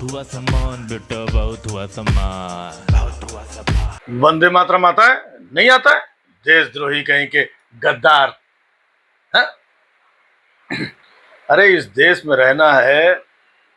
हुआ सामान बेटा, बहुत हुआ सामान, बहुत हुआ सामान। वंदे मातरम आता है? नहीं आता है? देशद्रोही कहीं के गद्दार है? अरे इस देश में रहना है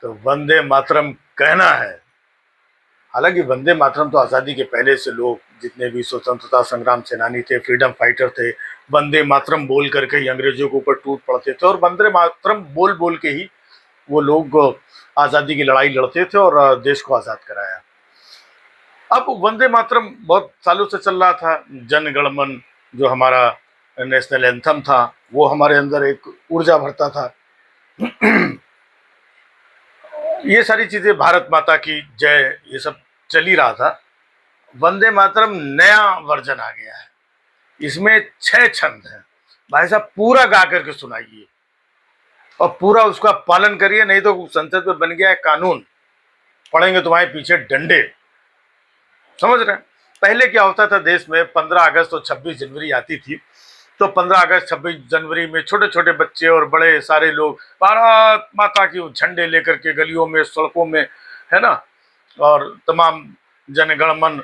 तो वंदे मातरम कहना है। हालांकि वंदे मातरम तो आज़ादी के पहले से लोग जितने भी स्वतंत्रता संग्राम सेनानी थे, फ्रीडम फाइटर थे, वंदे मातरम बोल करके ही अंग्रेजों के ऊपर टूट पड़ते थे और वंदे मातरम बोल बोल के ही वो लोग आज़ादी की लड़ाई लड़ते थे और देश को आज़ाद कराया। अब वंदे मातरम बहुत सालों से चल रहा था। जन गण मन जो हमारा नेशनल एंथम था वो हमारे अंदर एक ऊर्जा भरता था। ये सारी चीजें, भारत माता की जय, ये सब चल ही रहा था। वंदे मातरम नया वर्जन आ गया है। इसमें 6 छंद हैं। भाई साहब पूरा गा करके सुनाइए और पूरा उसका पालन करिए, नहीं तो संसद में बन गया है कानून, पड़ेंगे तुम्हारे पीछे डंडे। समझ रहे हैं? पहले क्या होता था देश में, 15 अगस्त और 26 जनवरी आती थी तो 15 अगस्त 26 जनवरी में छोटे छोटे बच्चे और बड़े सारे लोग भारत माता की झंडे लेकर के गलियों में, सड़कों में, है ना, और तमाम जनगण मन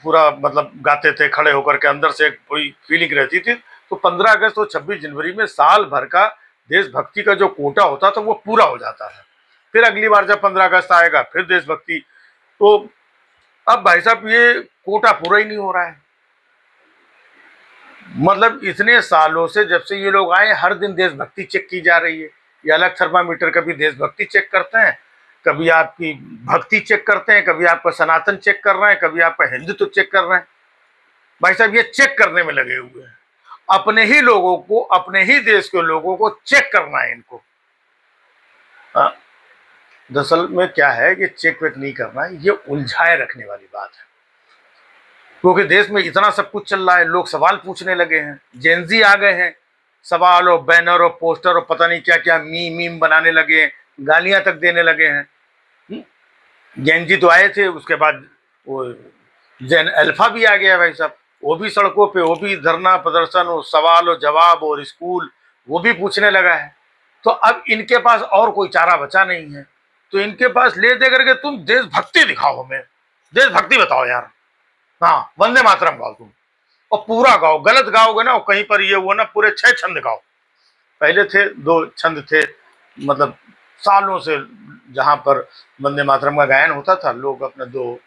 पूरा मतलब गाते थे खड़े होकर के। अंदर से एक पूरी फीलिंग रहती थी। तो 15 अगस्त और 26 जनवरी में साल भर का देशभक्ति का जो कोटा होता था वो पूरा हो जाता है। फिर अगली बार जब 15 अगस्त आएगा फिर देशभक्ति। तो अब भाई साहब ये कोटा पूरा ही नहीं हो रहा है। मतलब इतने सालों से जब से ये लोग आए, हर दिन देशभक्ति चेक की जा रही है। ये अलग थर्मामीटर, कभी देशभक्ति चेक करते हैं, कभी आपकी भक्ति चेक करते हैं, कभी आपका सनातन चेक कर रहे हैं, कभी आपका हिंदुत्व चेक कर रहे हैं। भाई साहब ये चेक करने में लगे हुए हैं। अपने ही लोगों को, अपने ही देश के लोगों को चेक करना है इनको। दरअसल में क्या है कि चेक वेक नहीं करना है, ये उलझाए रखने वाली बात है। क्योंकि देश में इतना सब कुछ चल रहा है, लोग सवाल पूछने लगे हैं, जेनजी आ गए हैं, सवाल और बैनर और पोस्टर और पता नहीं क्या क्या मीम बनाने लगे हैं, गालियां तक देने लगे हैं। जेनजी तो आए थे, उसके बाद वो जेन अल्फा भी आ गया भाई साहब। वो भी सड़कों पे, वो भी धरना प्रदर्शन और सवाल और जवाब और स्कूल, वो भी पूछने लगा है। तो अब इनके पास और कोई चारा बचा नहीं है, तो इनके पास ले दे करके तुम देशभक्ति दिखाओ, हमें देशभक्ति बताओ यार। हाँ, वंदे मातरम गाओ तुम, और पूरा गाओ। गलत गाओगे ना, कहीं पर ये हुआ ना, पूरे 6 छंद गाओ। पहले थे 2 छंद थे, मतलब सालों से जहां पर वंदे मातरम का गायन होता था, लोग अपने 2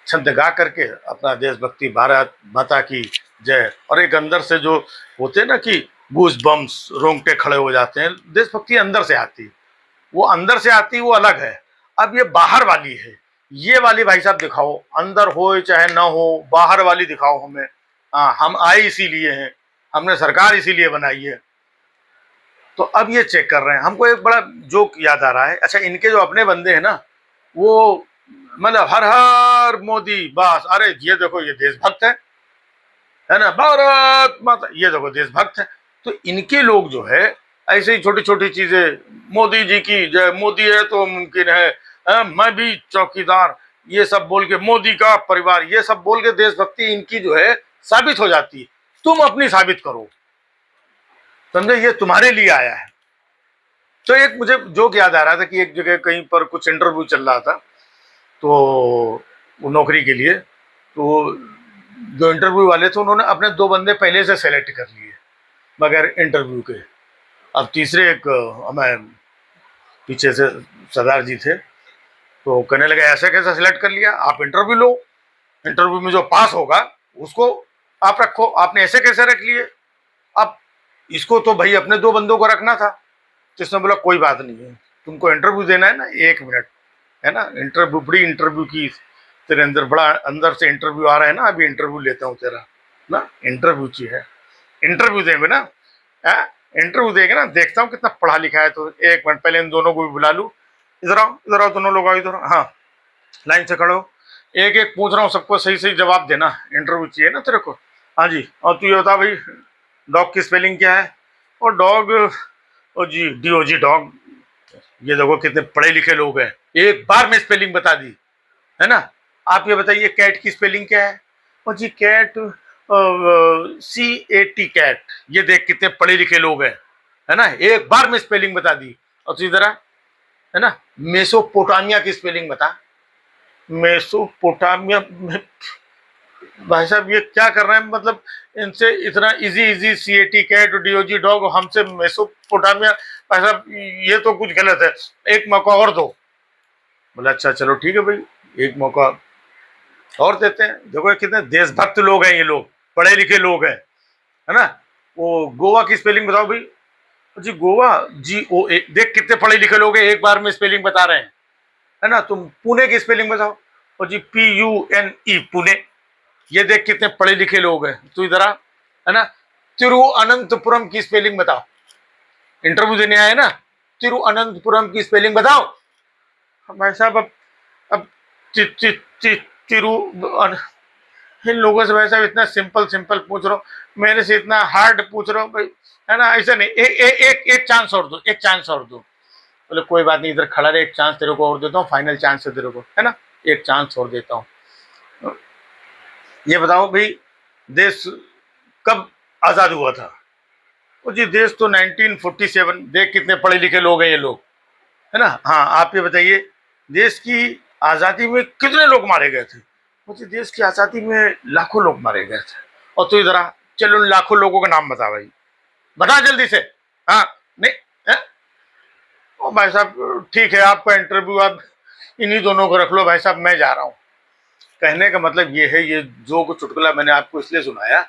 छंद गा करके अपना देशभक्ति, भारत माता की जय, और एक अंदर से जो होते ना कि गूज बम्स, रोंगटे खड़े हो जाते हैं। देशभक्ति अंदर से आती, वो अंदर से आती, वो अलग है। अब ये बाहर वाली है, ये वाली भाई साहब दिखाओ, अंदर हो चाहे ना हो, बाहर वाली दिखाओ हमें। हाँ, हम आए इसीलिए हैं, हमने सरकार इसीलिए बनाई है। तो अब ये चेक कर रहे हैं। हमको एक बड़ा जोक याद आ रहा है। अच्छा, इनके जो अपने बंदे हैं ना, वो मतलब हर हर मोदी बस, अरे ये देखो ये देशभक्त है ना, भारत माता, ये देखो देशभक्त है। तो इनके लोग जो है ऐसे ही छोटी छोटी चीजें, मोदी जी की जय, मोदी है तो मुमकिन है, मैं भी चौकीदार, ये सब बोल के, मोदी का परिवार, ये सब बोल के देशभक्ति इनकी जो है साबित हो जाती है। तुम अपनी साबित करो, समझे, ये तुम्हारे लिए आया है। तो एक मुझे जोक याद आ रहा था कि एक जगह कहीं पर कुछ इंटरव्यू चल रहा था, तो वो नौकरी के लिए, तो जो इंटरव्यू वाले थे उन्होंने अपने 2 बंदे पहले से सेलेक्ट कर लिए बगैर इंटरव्यू के। अब तीसरे एक हमें पीछे से सरदार जी थे, तो कहने लगे ऐसे कैसे सिलेक्ट कर लिया, आप इंटरव्यू लो, इंटरव्यू में जो पास होगा उसको आप रखो, आपने ऐसे कैसे रख लिए। अब इसको तो भाई अपने 2 बंदों को रखना था। तो इसने बोला कोई बात नहीं है, तुमको इंटरव्यू देना है ना, 1 मिनट, है ना, इंटरव्यू, बड़ी इंटरव्यू की तेरे अंदर, बड़ा अंदर से इंटरव्यू आ रहा है ना, अभी इंटरव्यू लेता हूँ तेरा ना, इंटरव्यू चाहिए है, इंटरव्यू देंगे ना, इंटरव्यू देंगे ना, देखता हूँ कितना पढ़ा लिखा है। तो 1 मिनट पहले इन दोनों को भी बुला लूँ, इधर आओ दोनों लोग आओ इधर, हाँ लाइन से खड़े हो, एक एक पूछ रहा हूँ, सबको सही सही जवाब देना, इंटरव्यू चाहिए ना तेरे को। हाँ जी, और तू ये बता भाई डॉग की स्पेलिंग क्या है। और डॉग, ओ जी DOG डॉग। ये देखो कितने पढ़े लिखे लोग हैं, एक बार में स्पेलिंग बता दी, है ना। आप ये बताइए कैट की स्पेलिंग क्या है। और जी कैट, CAT कैट। ये देख कितने पढ़े लिखे लोग हैं, है ना, एक बार में स्पेलिंग बता दी। और तो इधर है ना, मेसोपोटामिया की स्पेलिंग बता। मेसोपोटामिया में भाई साहब ये क्या कर रहे हैं, मतलब इनसे इतना easy easy CAT cat DOG dog, हमसे मेसोपोटामिया। भाई साहब ये तो कुछ गलत है, एक मौका और दो। बोला अच्छा चलो ठीक है भाई, एक मौका और देते हैं। देखो कितने देशभक्त लोग हैं ये लोग, पढ़े लिखे लोग हैं, है ना। वो गोवा की स्पेलिंग बताओ भाई जी। गोवा GOA, देख कितने पढ़े लिखे लोग हैं, एक बार में स्पेलिंग बता रहे हैं, है ना। तुम पुणे की स्पेलिंग बताओ, और जी PUNE, पुणे। ये देख कितने पढ़े लिखे लोग हैं। तू इधर आ, है ना। तिरुअनंतपुरम की स्पेलिंग बताओ, इंटरव्यू देने आए ना। तिरुअनंतपुरम की स्पेलिंग बताओ। भाई साहब अब ति, ति, ति, तिरु इन लोगों से भाई साहब इतना सिंपल सिंपल पूछ रहा हूँ, मेरे से इतना हार्ड पूछ रहा हूँ भाई, है ना। ऐसा नहीं, एक चांस और दो, एक चांस और दो। बोले कोई बात नहीं, इधर खड़ा रहे, एक चांस तेरे को और देता हूँ, फाइनल चांस है तेरे को, है ना, एक चांस और देता हूँ। ये बताओ भाई, देश कब आजाद हुआ था? वो जी देश तो 1947। देख कितने पढ़े लिखे लोग हैं ये लोग, है ना। हाँ आप ये बताइए, देश की आजादी में कितने लोग मारे गए थे? मुझे देश की आजादी में लाखों लोग मारे गए थे। और तू इधर आ, चल उन लाखों लोगों का नाम बता भाई, बता जल्दी से। हाँ नहीं है? ओ भाई साहब ठीक है, आपका इंटरव्यू आप इन्हीं दोनों को रख लो भाई साहब, मैं जा रहा हूँ। कहने का मतलब ये है, ये जो चुटकुला मैंने आपको इसलिए सुनाया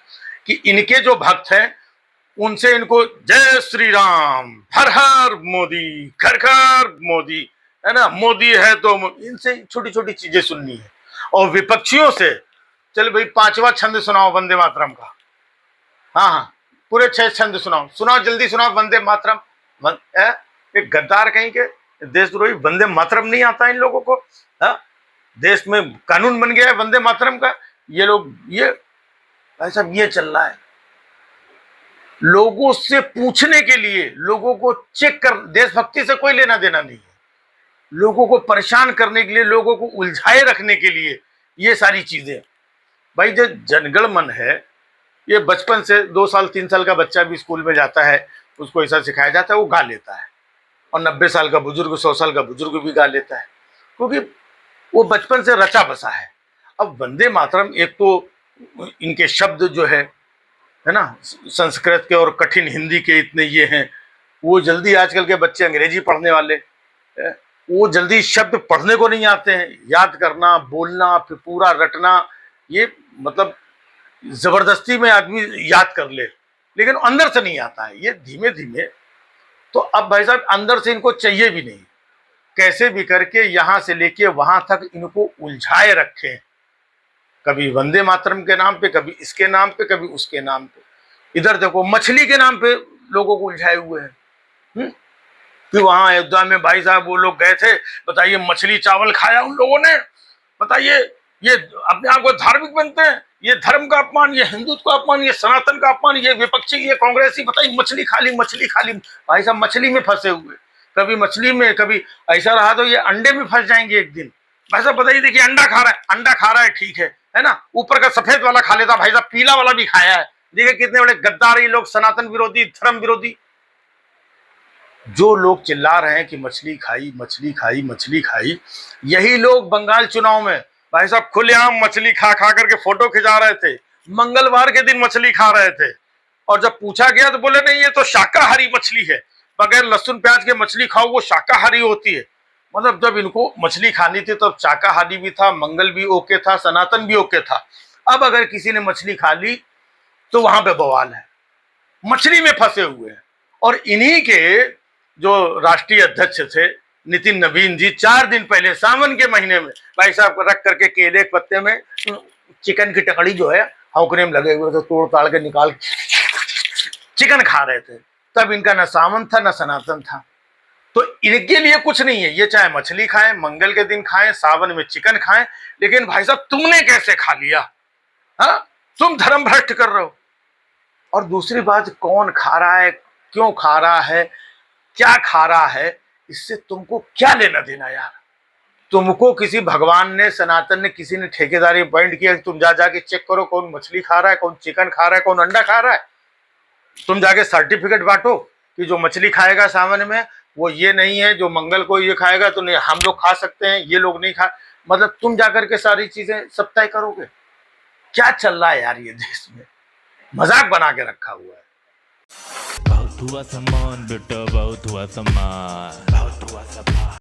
कि इनके जो भक्त हैं उनसे इनको जय श्री राम, हर हर मोदी, घर घर मोदी, है ना, मोदी है तो इनसे छोटी छोटी चीजें सुननी है। और विपक्षियों से चल भाई पांचवा छंद सुनाओ वंदे मातरम का। हाँ हाँ, पूरे 6 छंद सुनाओ, सुनाओ जल्दी सुनाओ वंदे मातरम। एक गद्दार कहीं के देशद्रोही, वंदे मातरम नहीं आता इन लोगों को। हाँ, देश में कानून बन गया है वंदे मातरम का, ये लोग ये भाई साहब ये चल रहा है। लोगों से पूछने के लिए, लोगों को चेक कर, देशभक्ति से कोई लेना देना नहीं है। लोगों को परेशान करने के लिए, लोगों को उलझाए रखने के लिए ये सारी चीजें। भाई जो जनगण मन है, ये बचपन से 2 साल 3 साल का बच्चा भी स्कूल में जाता है, उसको ऐसा सिखाया जाता है, वो गा लेता है। और 90 साल का बुजुर्ग, 100 साल का बुजुर्ग भी गा लेता है, क्योंकि वो बचपन से रचा बसा है। अब वंदे मातरम एक तो इनके शब्द जो है ना, संस्कृत के और कठिन हिंदी के इतने ये हैं, वो जल्दी आजकल के बच्चे अंग्रेजी पढ़ने वाले, वो जल्दी शब्द पढ़ने को नहीं आते हैं, याद करना, बोलना, फिर पूरा रटना, ये मतलब जबरदस्ती में आदमी याद कर ले, लेकिन अंदर से नहीं आता है ये धीमे धीमे। तो अब भाई साहब अंदर से इनको चाहिए भी नहीं, कैसे भी करके यहां से लेके वहां तक इनको उलझाए रखें, कभी वंदे मातरम के नाम पे, कभी इसके नाम पे, कभी उसके नाम पे। इधर देखो मछली के नाम पे लोगों को उलझाए हुए हैं। फिर वहां अयोध्या में भाई साहब वो लोग गए थे, बताइए मछली चावल खाया उन लोगों ने, बताइए ये अपने आप को धार्मिक बनते हैं, ये धर्म का अपमान, ये हिंदुत्व का अपमान, ये सनातन का अपमान, ये विपक्षी, ये कांग्रेसी, बताइए मछली खा ली, मछली खा ली। भाई साहब मछली में फंसे हुए, कभी मछली में, कभी ऐसा रहा तो ये अंडे में फंस जाएंगे एक दिन। भाई साहब बताइए, देखिए अंडा खा रहा है, अंडा खा रहा है ठीक है ना, ऊपर का सफेद वाला खा लेता, भाई साहब पीला वाला भी खाया है। देखिए कितने बड़े गद्दार ये लोग, सनातन विरोधी, धर्म विरोधी। जो लोग चिल्ला रहे हैं कि मछली खाई, मछली खाई, मछली खाई, यही लोग बंगाल चुनाव में भाई साहब खुलेआम मछली खा खा करके फोटो खिंचा रहे थे, मंगलवार के दिन मछली खा रहे थे। और जब पूछा गया तो बोले नहीं ये तो शाकाहारी मछली है, बगैर लहसुन प्याज के मछली खाओ वो शाकाहारी होती है। मतलब जब इनको मछली खानी थी तब शाकाहारी भी था, मंगल भी ओके था, सनातन भी ओके था। अब अगर किसी ने मछली खा ली तो वहां पे बवाल है, मछली में फंसे हुए हैं। और इन्हीं के जो राष्ट्रीय अध्यक्ष थे नितिन नवीन जी, 4 दिन पहले सावन के महीने में भाई साहब को रख करके केले के पत्ते में चिकन की टकड़ी जो है हौकने में लगे हुए थे, तोड़ ताड़ के निकाल चिकन खा रहे थे। तब इनका न सावन था न सनातन था, तो इनके लिए कुछ नहीं है, ये चाहे मछली खाएं, मंगल के दिन खाएं, सावन में चिकन खाएं, लेकिन भाई साहब तुमने कैसे खा लिया? हाँ, तुम धर्म भ्रष्ट कर रहे हो। और दूसरी बात, कौन खा रहा है, क्यों खा रहा है, क्या खा रहा है, इससे तुमको क्या लेना देना यार? तुमको किसी भगवान ने, सनातन ने, किसी ने ठेकेदारी अपॉइंट किया तुम जा जाके चेक करो कौन मछली खा रहा है, कौन चिकन खा रहा है, कौन अंडा खा रहा है? तुम जाके सर्टिफिकेट बांटो कि जो मछली खाएगा सावन में वो ये नहीं है, जो मंगल को ये खाएगा तो नहीं हम लोग खा सकते हैं, ये लोग नहीं खा। मतलब तुम जाकर के सारी चीजें सब तय करोगे? क्या चल रहा है यार ये देश में? मजाक बना के रखा हुआ है। बहुत हुआ सम्मान बेटा, बहुत हुआ सम्मान, बहुत हुआ सम्मान।